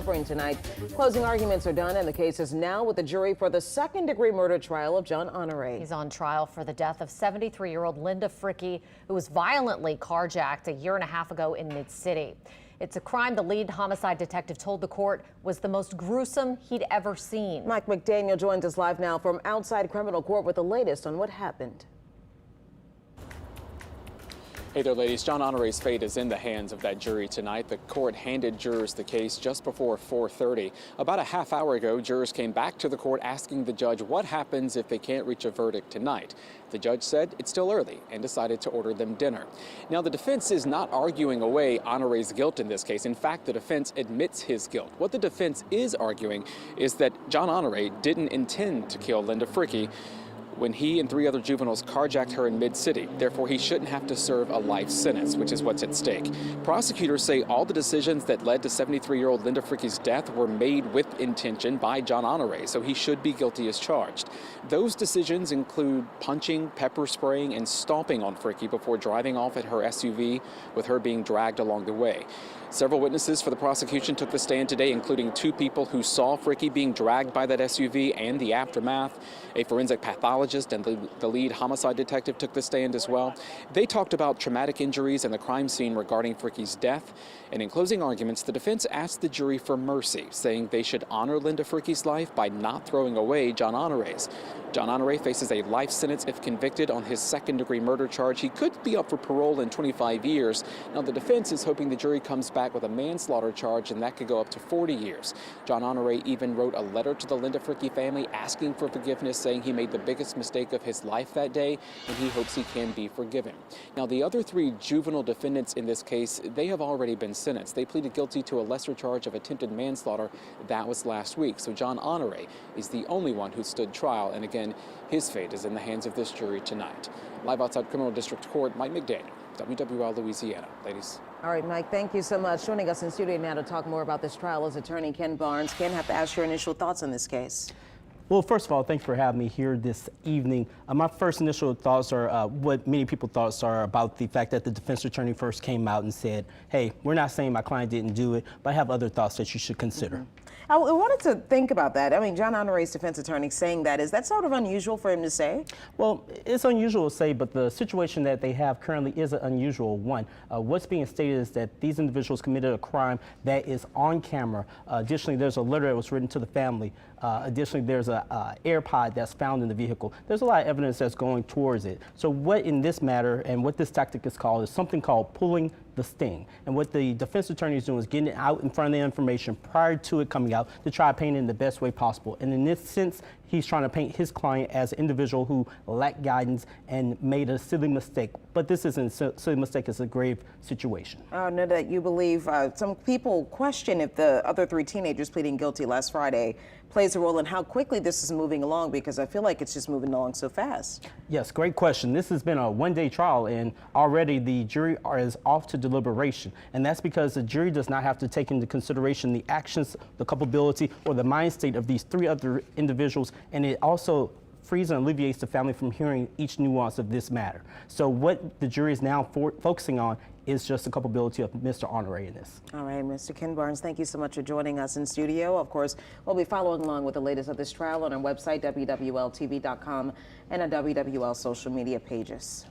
Covering tonight. Closing arguments are done and the case is now with the jury for the second-degree murder trial of John Honore. He's on trial for the death of 73-year-old Linda Frickey, who was violently carjacked a year and a half ago in Mid-City. It's a crime the lead homicide detective told the court was the most gruesome he'd ever seen. Mike McDaniel joins us live now from outside criminal court with the latest on what happened. Hey there, ladies. John Honore's fate is in the hands of that jury tonight. The court handed jurors the case just before 4:30. About a half hour ago, jurors came back to the court asking the judge what happens if they can't reach a verdict tonight. The judge said it's still early and decided to order them dinner. Now, the defense is not arguing away Honore's guilt in this case. In fact, the defense admits his guilt. What the defense is arguing is that John Honore didn't intend to kill Linda Frickey when he and 3 other juveniles carjacked her in Mid-City. Therefore, he shouldn't have to serve a life sentence, which is what's at stake. Prosecutors say all the decisions that led to 73-year-old Linda Frickey's death were made with intention by John Honore, so he should be guilty as charged. Those decisions include punching, pepper spraying, and stomping on Frickey before driving off at her SUV, with her being dragged along the way. Several witnesses for the prosecution took the stand today, including 2 people who saw Frickey being dragged by that SUV and the aftermath. A forensic pathologist and the lead homicide detective took the stand as well. They talked about traumatic injuries and the crime scene regarding Frickey's death. And in closing arguments, the defense asked the jury for mercy, saying they should honor Linda Frickey's life by not throwing away John Honore's. John Honore faces a life sentence if convicted on his second-degree murder charge. He could be up for parole in 25 years. Now, the defense is hoping the jury comes back with a manslaughter charge, and that could go up to 40 years. John Honore even wrote a letter to the Linda Frickey family asking for forgiveness, saying he made the biggest mistake of his life that day, and he hopes he can be forgiven. Now, the other 3 juvenile defendants in this case, they have already been sentenced. They pleaded guilty to a lesser charge of attempted manslaughter. That was last week. So John Honore is the only one who stood trial, and again, his fate is in the hands of this jury tonight. Live outside Criminal District Court, Mike McDaniel, WWL Louisiana. Ladies. All right, Mike, thank you so much. Joining us in studio now to talk more about this trial is attorney Ken Barnes. Ken, have to ask your initial thoughts on this case. Well, first of all, thanks for having me here this evening. My first initial thoughts are what many people thoughts are about the fact that the defense attorney first came out and said, hey, we're not saying my client didn't do it, but I have other thoughts that you should consider. I wanted to think about that. I mean, John Honore's defense attorney saying that, is that sort of unusual for him to say? Well, it's unusual to say, but the situation that they have currently is an unusual one. What's being stated is that these individuals committed a crime that is on camera. Additionally, there's a letter that was written to the family. Additionally, there's an AirPod that's found in the vehicle. There's a lot of evidence that's going towards it. So what in this matter and what this tactic is called is something called pulling the sting. And what the defense attorney is doing is getting it out in front of the information prior to it coming out to try to paint it in the best way possible. And in this sense, he's trying to paint his client as an individual who lacked guidance and made a silly mistake. But this isn't a silly mistake, it's a grave situation. I know that you believe some people question if the other 3 teenagers pleading guilty last Friday plays a role in how quickly this is moving along, because I feel like it's just moving along so fast. Yes, great question. This has been a one-day trial, and already the jury is off to deliberation. And that's because the jury does not have to take into consideration the actions, the culpability, or the mind state of these 3 other individuals. And it also frees and alleviates the family from hearing each nuance of this matter. So what the jury is now focusing on is just the culpability of Mr. Honore in this. All right, Mr. Ken Barnes, thank you so much for joining us in studio. Of course, we'll be following along with the latest of this trial on our website, WWLTV.com, and on WWL social media pages.